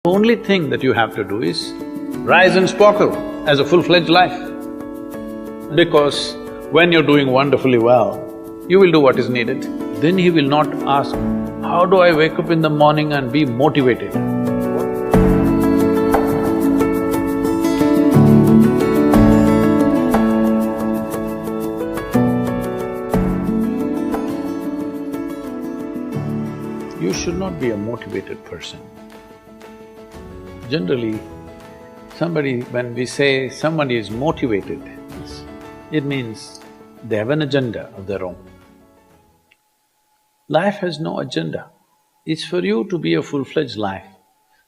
The only thing that you have to do is rise and sparkle as a full-fledged life. Because when you're doing wonderfully well, you will do what is needed. Then he will not ask, how do I wake up in the morning and be motivated? You should not be a motivated person. Generally, when we say somebody is motivated, it means they have an agenda of their own. Life has no agenda. It's for you to be a full-fledged life.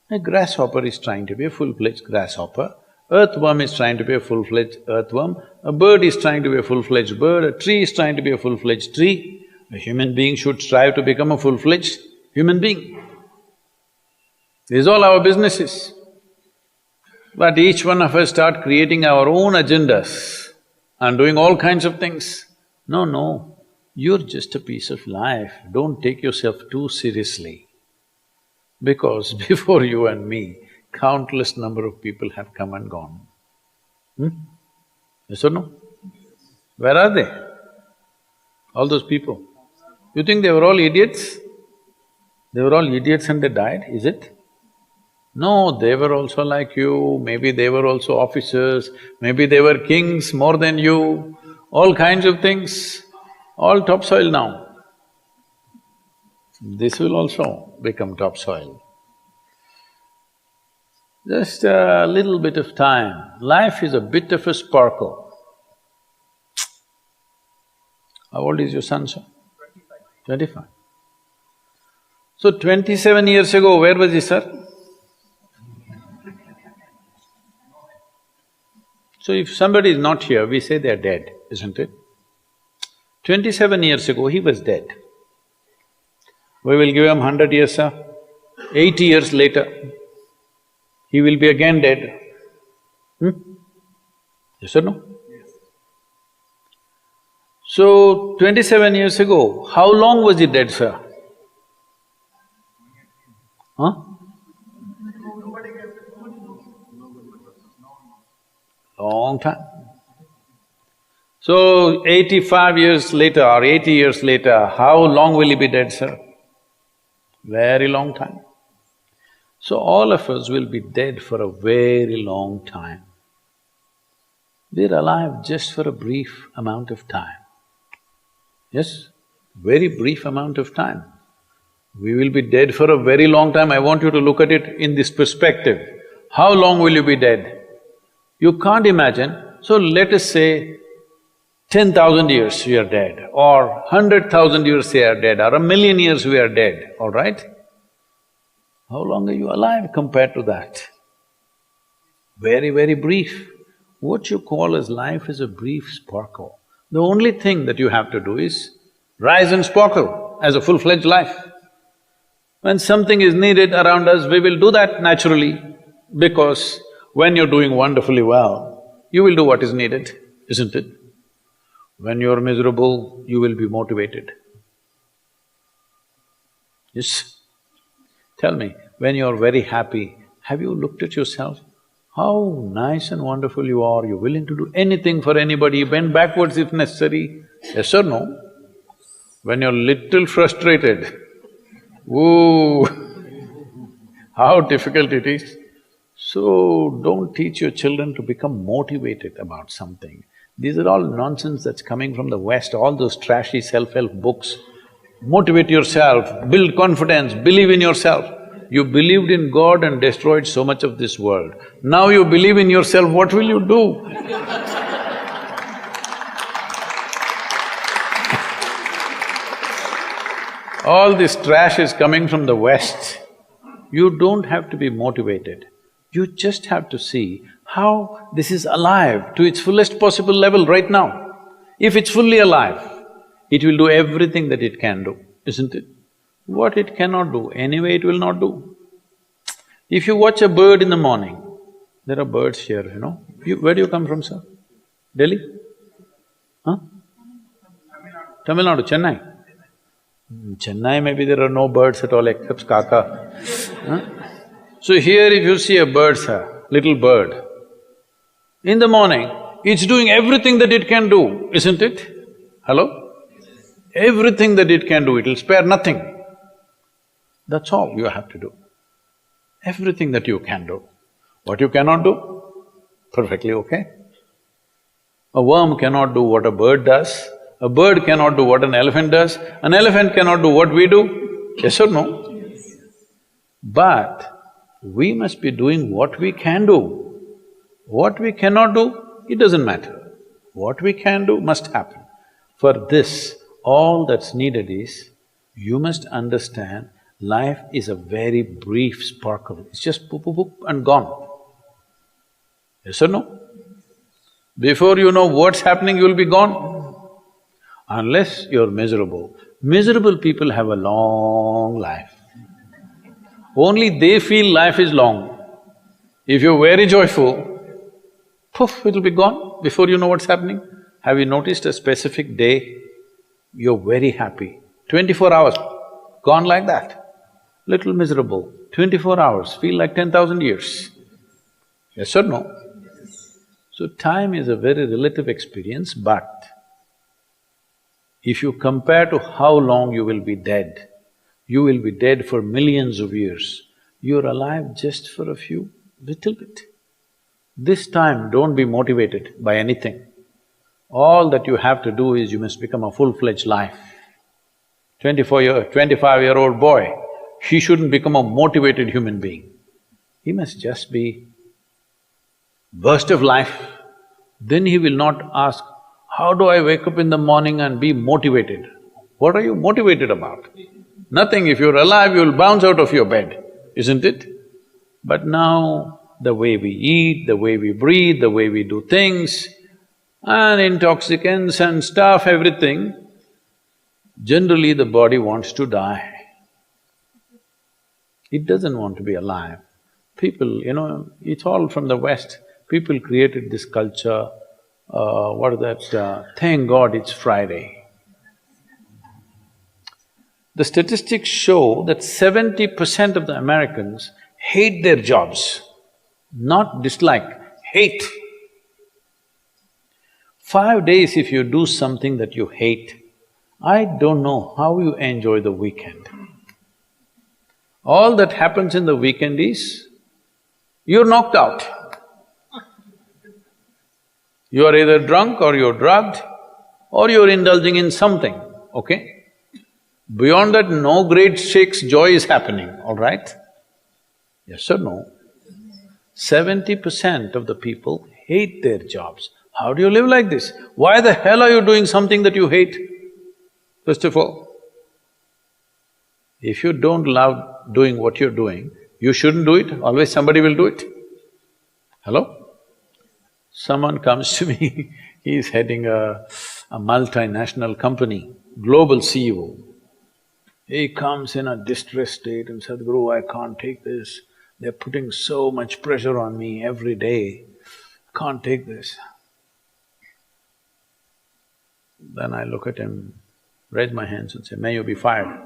A grasshopper is trying to be a full-fledged grasshopper, earthworm is trying to be a full-fledged earthworm, a bird is trying to be a full-fledged bird, a tree is trying to be a full-fledged tree. A human being should strive to become a full-fledged human being. These are all our businesses. But each one of us start creating our own agendas and doing all kinds of things. No, you're just a piece of life, don't take yourself too seriously. Because before you and me, countless number of people have come and gone. Yes or no? Where are they? All those people. You think they were all idiots? They were all idiots and they died, is it? No, they were also like you, maybe they were also officers, maybe they were kings more than you, all kinds of things, all topsoil now. This will also become topsoil. Just a little bit of time, life is a bit of a sparkle. How old is your son, sir? 25. So 27 years ago, where was he, sir? So if somebody is not here, we say they're dead, isn't it? 27 years ago, he was dead. We will give him 100 years, sir. 80 years later, he will be again dead. Yes or no? Yes. So, 27 years ago, how long was he dead, sir? Huh? Long time. So, 85 years later or 80 years later, how long will he be dead, sir? Very long time. So, all of us will be dead for a very long time. We're alive just for a brief amount of time. Yes, very brief amount of time. We will be dead for a very long time. I want you to look at it in this perspective. How long will you be dead? You can't imagine, so let us say 10,000 years we are dead, or 100,000 years we are dead, or 1,000,000 years we are dead, all right? How long are you alive compared to that? Very, very brief. What you call as life is a brief sparkle. The only thing that you have to do is rise and sparkle as a full-fledged life. When something is needed around us, we will do that naturally, because when you're doing wonderfully well, you will do what is needed, isn't it? When you're miserable, you will be motivated. Yes? Tell me, when you're very happy, have you looked at yourself? How nice and wonderful you are, you're willing to do anything for anybody, bend backwards if necessary, yes or no? When you're little frustrated, ooh, how difficult it is. So, don't teach your children to become motivated about something. These are all nonsense that's coming from the West, all those trashy self-help books. Motivate yourself, build confidence, believe in yourself. You believed in God and destroyed so much of this world. Now you believe in yourself, what will you do? All this trash is coming from the West. You don't have to be motivated. You just have to see how this is alive to its fullest possible level right now. If it's fully alive, it will do everything that it can do, isn't it? What it cannot do, anyway it will not do. If you watch a bird in the morning, there are birds here, you know. Where do you come from, sir? Delhi? Huh? Tamil Nadu, Chennai? In Chennai maybe there are no birds at all except kaka. Huh? So here if you see a bird, sir, little bird, in the morning, it's doing everything that it can do, isn't it? Hello? Everything that it can do, it'll spare nothing. That's all you have to do. Everything that you can do. What you cannot do, perfectly okay. A worm cannot do what a bird does, a bird cannot do what an elephant does, an elephant cannot do what we do, yes or no? But we must be doing what we can do. What we cannot do, it doesn't matter. What we can do must happen. For this, all that's needed is, you must understand life is a very brief sparkle, it's just poop, poop, poop and gone. Yes or no? Before you know what's happening, you'll be gone. Unless you're miserable. Miserable people have a long life. Only they feel life is long. If you're very joyful, poof, it'll be gone before you know what's happening. Have you noticed a specific day, you're very happy, 24 hours, gone like that. Little miserable, 24 hours, feel like 10,000 years. Yes or no? So time is a very relative experience, but if you compare to how long you will be dead, you will be dead for millions of years, you're alive just for a few, little bit. This time, don't be motivated by anything. All that you have to do is you must become a full-fledged life. 25-year-old boy, he shouldn't become a motivated human being. He must just be burst of life. Then he will not ask, how do I wake up in the morning and be motivated? What are you motivated about? Nothing. If you're alive, you'll bounce out of your bed, isn't it? But now, the way we eat, the way we breathe, the way we do things, and intoxicants and stuff, everything, generally the body wants to die. It doesn't want to be alive. People, it's all from the West. People created this culture, thank God it's Friday. The statistics show that 70% of the Americans hate their jobs, not dislike, hate. 5 days if you do something that you hate, I don't know how you enjoy the weekend. All that happens in the weekend is, you're knocked out. You are either drunk or you're drugged or you're indulging in something, okay? Beyond that, no great shakes joy is happening, all right? Yes or no? 70% of the people hate their jobs. How do you live like this? Why the hell are you doing something that you hate? First of all, if you don't love doing what you're doing, you shouldn't do it, always somebody will do it. Hello? Someone comes to me, he's heading a multinational company, global CEO. He comes in a distressed state and said, Sadhguru, I can't take this. They're putting so much pressure on me every day, I can't take this. Then I look at him, raise my hands and say, may you be fired.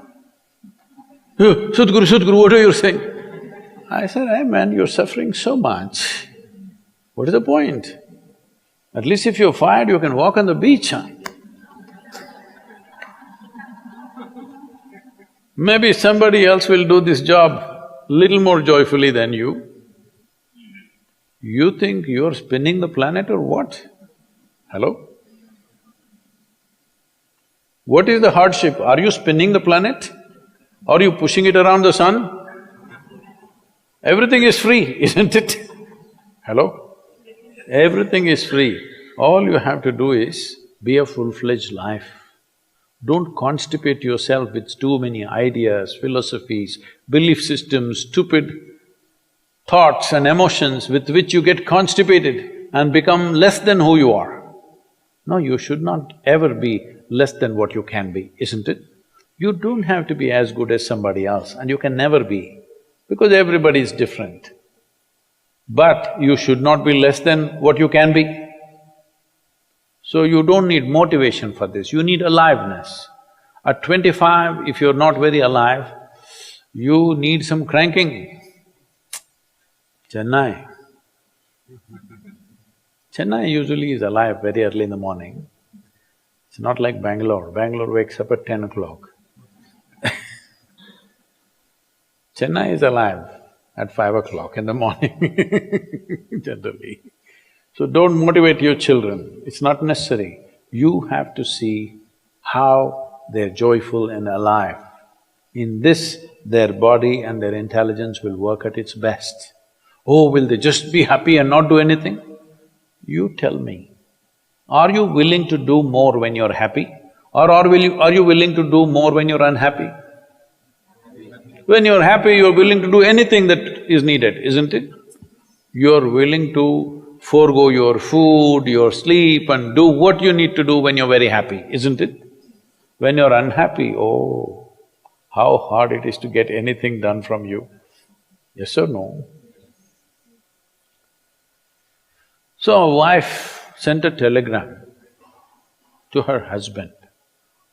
Sadhguru, what are you saying? I said, hey man, you're suffering so much. What is the point? At least if you're fired, you can walk on the beach, huh? Maybe somebody else will do this job little more joyfully than you. You think you're spinning the planet or what? Hello? What is the hardship? Are you spinning the planet? Are you pushing it around the sun? Everything is free, isn't it? Hello? Everything is free. All you have to do is be a full-fledged life. Don't constipate yourself with too many ideas, philosophies, belief systems, stupid thoughts and emotions with which you get constipated and become less than who you are. No, you should not ever be less than what you can be, isn't it? You don't have to be as good as somebody else and you can never be, because everybody is different. But you should not be less than what you can be. So you don't need motivation for this, you need aliveness. At 25, if you're not very alive, you need some cranking. Chennai. Chennai usually is alive very early in the morning. It's not like Bangalore. Bangalore wakes up at 10 o'clock. Chennai is alive at 5 o'clock in the morning, generally. So don't motivate your children, it's not necessary. You have to see how they're joyful and alive. In this, their body and their intelligence will work at its best. Oh, will they just be happy and not do anything? You tell me, are you willing to do more when you're happy? Or are you willing to do more when you're unhappy? When you're happy, you're willing to do anything that is needed, isn't it? You're willing to forego your food, your sleep and do what you need to do when you're very happy, isn't it? When you're unhappy, oh, how hard it is to get anything done from you. Yes or no? So a wife sent a telegram to her husband,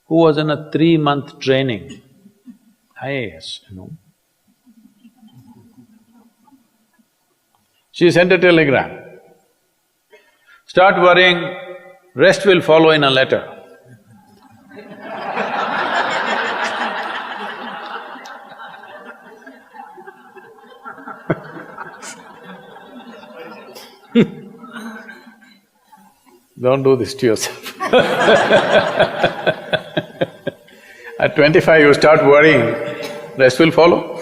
who was in a 3-month training, IAS, She sent a telegram, start worrying, rest will follow in a letter. Don't do this to yourself. At 25 you start worrying, rest will follow.